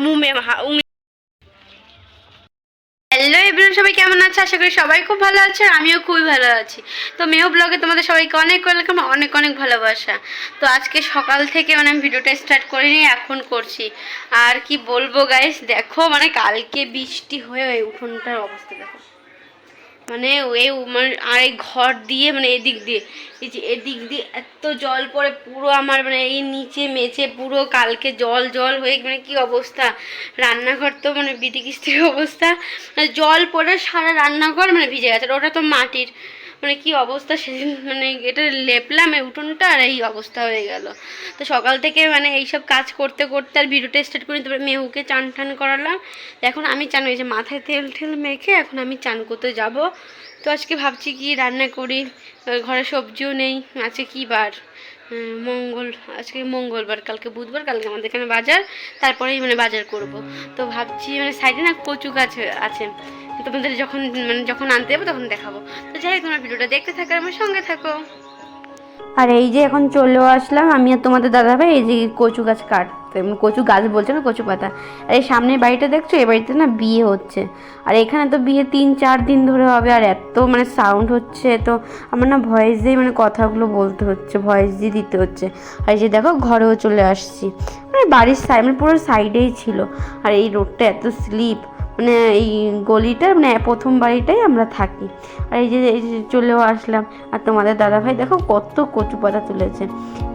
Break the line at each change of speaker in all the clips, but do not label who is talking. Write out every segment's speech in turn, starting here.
मुंह में hello everyone, সবাই কেমন আছে? আশা করি সবাই খুব ভালো আছে, আমিও খুবই ভালো আছি। তো মেও ব্লগে তোমাদের সবাইকে অনেক ওয়েলকাম, অনেক অনেক ভালোবাসা। তো আজকে সকাল থেকে আমি ভিডিওটা স্টার্ট করিনি, এখন করছি। আর কি বলবো গাইস, দেখো কালকে বৃষ্টি হয়ে উঠোনটার অবস্থা দেখো। আর এই ঘর দিয়ে এদিক দিয়ে এদিক দিয়ে এত জল পড়ে পুরো আমার এই নিচে মেঝে পুরো কালকে জল জল হয়ে কি অবস্থা। রান্নাঘর তো বিধি কিস্তির অবস্থা, জল পড়ে সারা রান্নাঘর ভিজে গেছে। ওটা তো মাটির, কি অবস্থা সেদিন এটা লেপলাম এই উঠোনটা আর এই অবস্থা হয়ে গেল। তো সকাল থেকে এইসব কাজ করতে করতে আর ভিডিওটা স্টার্ট করি। তারপরে মেহুকে চান টান করালাম। এখন আমি চান হয়েছে মাথায় তেল ঠেল মেখে এখন আমি চান করতে যাব। তো আজকে ভাবছি কি রান্না করি, ঘরে সবজিও নেই। আজকে কি বার? আজকে মঙ্গলবার, কালকে বুধবার, কালকে আমাদের এখানে বাজার, তারপরেই বাজার করব। তো ভাবছি সাইডে না কচু গাছ আছে, তোমাদের যখন আনতে যাবো তখন দেখাবো। তো যাই হোক, তোমার ভিডিওটা দেখতে থাকো, আমার সঙ্গে থাকো। আর এই যে এখন চলেও আসলাম আমি আর তোমাদের দাদাভাই এই যে কচু গাছ কাটতে, কচু গাছ বলছে না, কচু পাতা। আর এই সামনের বাড়িটা দেখছো, এই বাড়িতে না বিয়ে হচ্ছে। আর এখানে তো বিয়ে 3-4 দিন ধরে হবে। আর এত সাউন্ড হচ্ছে, তো আমার না ভয়েস দিয়ে কথাগুলো বলতে হচ্ছে, ভয়েস দিয়ে দিতে হচ্ছে। আর এই যে দেখো ঘরেও চলে আসছি, বাড়ির সাইড পুরো সাইডেই ছিল। আর এই রোডটা এত স্লিপ, এই গলিটার প্রথম বাড়িটাই আমরা থাকি। আর এই যে চলেও আসলাম। আর তোমাদের দাদাভাই দেখো কত কচু পাতা তুলেছে।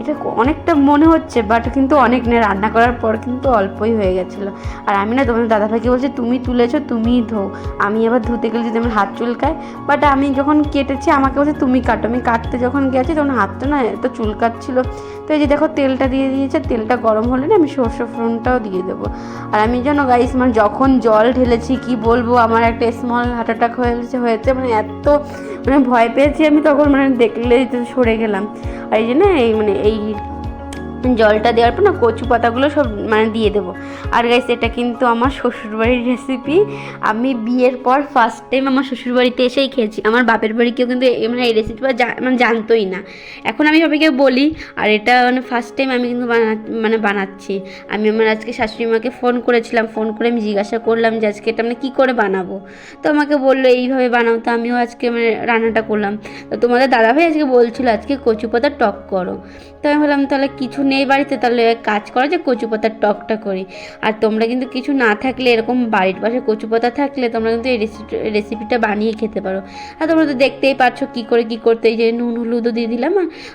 এটা অনেকটা মনে হচ্ছে, বাট কিন্তু অনেক নেই, রান্না করার পর কিন্তু অল্পই হয়ে গেছিলো। আর আমি না তোমাদের দাদাভাইকে বলছি তুমি তুলেছো তুমিই ধো, আমি আবার ধুতে গেলে যদি আমার হাত চুলকায়। বাট আমি যখন কেটেছি আমাকে বলছে তুমি কাটো। আমি কাটতে যখন গেছি তখন হাতটা না এত চুলকাচ্ছিলো। তো এই যে দেখো তেলটা দিয়ে দিয়েছে, তেলটা গরম হলে না আমি সর্ষে ফোড়নটাও দিয়ে দেবো। আর আমি জানো গাইস যখন জল ঢেলেছি কি বলবো, আমার একটা স্মল হার্ট অ্যাটাক হয়েছে এত ভয় পেয়েছি আমি তখন দেখলে সরে গেলাম। আর এই যে না এই জলটা দেওয়ার পর না কচু পাতাগুলো সব দিয়ে দেবো। আর গাইস এটা কিন্তু আমার শ্বশুরবাড়ির রেসিপি, আমি বিয়ের পর ফার্স্ট টাইম আমার শ্বশুরবাড়িতে এসেই খেয়েছি। আমার বাপের বাড়ি কেউ কিন্তু এই রেসিপিটা জানতোই না। এখন আমি সবাইকে বলি। আর এটা ফার্স্ট টাইম আমি কিন্তু বানাচ্ছি। আমি আমার আজকে শাশুড়ি মাকে ফোন করেছিলাম, ফোন করে আমি জিজ্ঞাসা করলাম যে আজকে এটা কী করে বানাবো। তো আমাকে বললো এইভাবে বানাও। তো আমিও আজকে রান্নাটা করলাম। তো তোমাদের দাদাভাই আজকে বলছিল আজকে কচু পাতার টক করো। তো আমি ভাবলাম তাহলে কিছু নেই বাড়িতে, তাহলে কাজ করা যে কচু পাতার টকটা করি। আর তোমরা কিন্তু কিছু না থাকলে এরকম বাড়ির পাশে কচু পাতা থাকলে তোমরা কিন্তু এই রেসিপিটা বানিয়ে খেতে পারো। আর তোমরা তো দেখতেই পাচ্ছ কী করতে। এই যে নুন হলুদও দিয়ে দিলাম,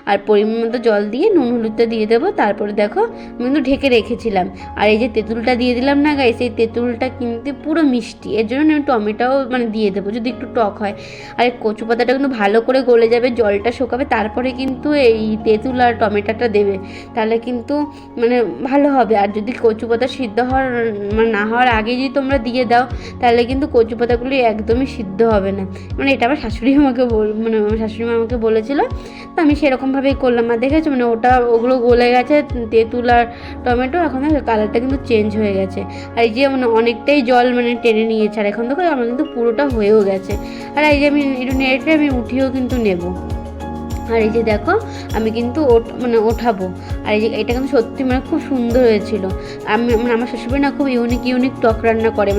আর পরিমাণ মতো জল দিয়ে নুন হলুদটা দিয়ে দেবো। তারপরে দেখো আমি কিন্তু ঢেকে রেখেছিলাম। আর এই যে তেঁতুলটা দিয়ে দিলাম না গাইস, এই তেঁতুলটা কিন্তু পুরো মিষ্টি, এর জন্য আমি টমেটোও দিয়ে দেবো যদি একটু টক হয়। আর এই কচু পাতাটা কিন্তু ভালো করে গলে যাবে, জলটা শুকাবে, তারপরে কিন্তু এই তেঁতুল আর টমেটোটা দেবে, তাহলে কিন্তু ভালো হবে। আর যদি কচু পাতা সিদ্ধ হওয়ার না হওয়ার আগে যদি তোমরা দিয়ে দাও তাহলে কিন্তু কচু পাতাগুলি একদমই সিদ্ধ হবে না। এটা আমার শাশুড়ি আমাকে আমার শাশুড়ি মা আমাকে বলেছিলো। তো আমি সেরকমভাবেই করলাম। আর দেখেছো ওগুলো গলে গেছে তেঁতুল আর টমেটো, এখন কালারটা কিন্তু চেঞ্জ হয়ে গেছে। আর এই যে অনেকটাই জল টেনে নিয়েছে। আর এখন দেখো আমার কিন্তু পুরোটা হয়েও গেছে। আর এই যে আমি একটু নেড়ে আমি উঠিয়েও কিন্তু নেব। আর এই যে দেখো আমি কিন্তু ওঠাবো। আর এই যে এটা কিন্তু সত্যি খুব সুন্দর হয়েছিল। আমি আমার শ্বশুরবাড়ি না খুব ইউনিক টক রান্না করে,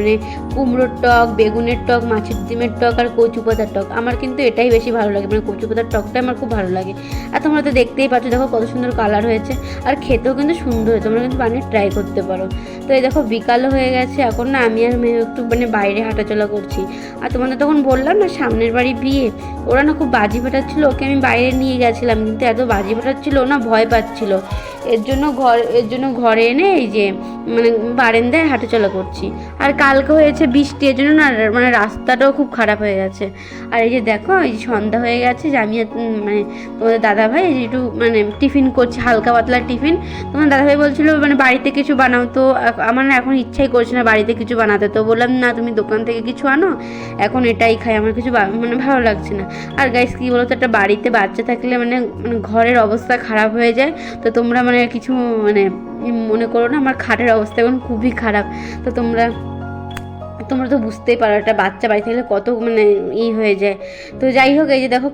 কুমড়োর টক, বেগুনের টক, মাছের ডিমের টক আর কচু পাতার টক। আমার কিন্তু এটাই বেশি ভালো লাগে, কচু পাতার টকটা আমার খুব ভালো লাগে। আর তোমরা তো দেখতেই পাচ্ছ দেখো কত সুন্দর কালার হয়েছে, আর খেতেও কিন্তু সুন্দর হয়েছে। তোমরা কিন্তু বানিয়ে ট্রাই করতে পারো। তো এই দেখো বিকালও হয়ে গেছে, এখন না আমি আর মেয়ে একটু বাইরে হাঁটাচলা করছি। আর তোমাদের তখন বললাম না সামনের বাড়ি বিয়ে, ওরা না খুব বাজি ফাটাচ্ছিল, ওকে আমি বাইরে নিয়ে গেছিলাম, কিন্তু এত বাজি ফাটাচ্ছিল না ভয় পাচ্ছিল। এর জন্য ঘরে এনে এই যে বারান্দায় হাঁটাচলা করছি। আর কালকে হয়েছে বৃষ্টি, এর জন্য না রাস্তাটাও খুব খারাপ হয়ে গেছে। আর এই যে দেখো এই যে সন্ধ্যা হয়ে গেছে, যে আমি তোমাদের দাদাভাই এই যে একটু টিফিন করছি, হালকা পাতলা টিফিন। তোমার দাদাভাই বলছিল বাড়িতে কিছু বানাও, তো আমার না এখন ইচ্ছাই করছে না বাড়িতে কিছু বানাতে। তো বললাম না তুমি দোকান থেকে কিছু আনো, এখন এটাই খাই, আমার কিছু ভালো লাগছে না। আর গাইস কী বলো তো, একটা বাড়িতে বাচ্চা থাকলে ঘরের অবস্থা খারাপ হয়ে যায়। তো তোমরা কিছু মনে করো না, আমার খাটের অবস্থা এখন খুবই খারাপ। তো তোমরা তো বুঝতেই পারো একটা বাচ্চা বাড়ি থাকলে কত মানে হয়ে যায়। তো যাই হোক, এই যে দেখো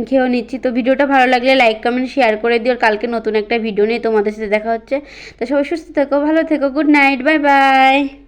খেয়েও নিচ্ছি। তো ভিডিওটা ভালো লাগলে লাইক কমেন্ট শেয়ার করে দিও। আর কালকে নতুন একটা ভিডিও নিয়ে তোমাদের সাথে দেখা হচ্ছে। তো সবাই সুস্থ থেকো, ভালো থেকো, গুড নাইট, বাই বাই।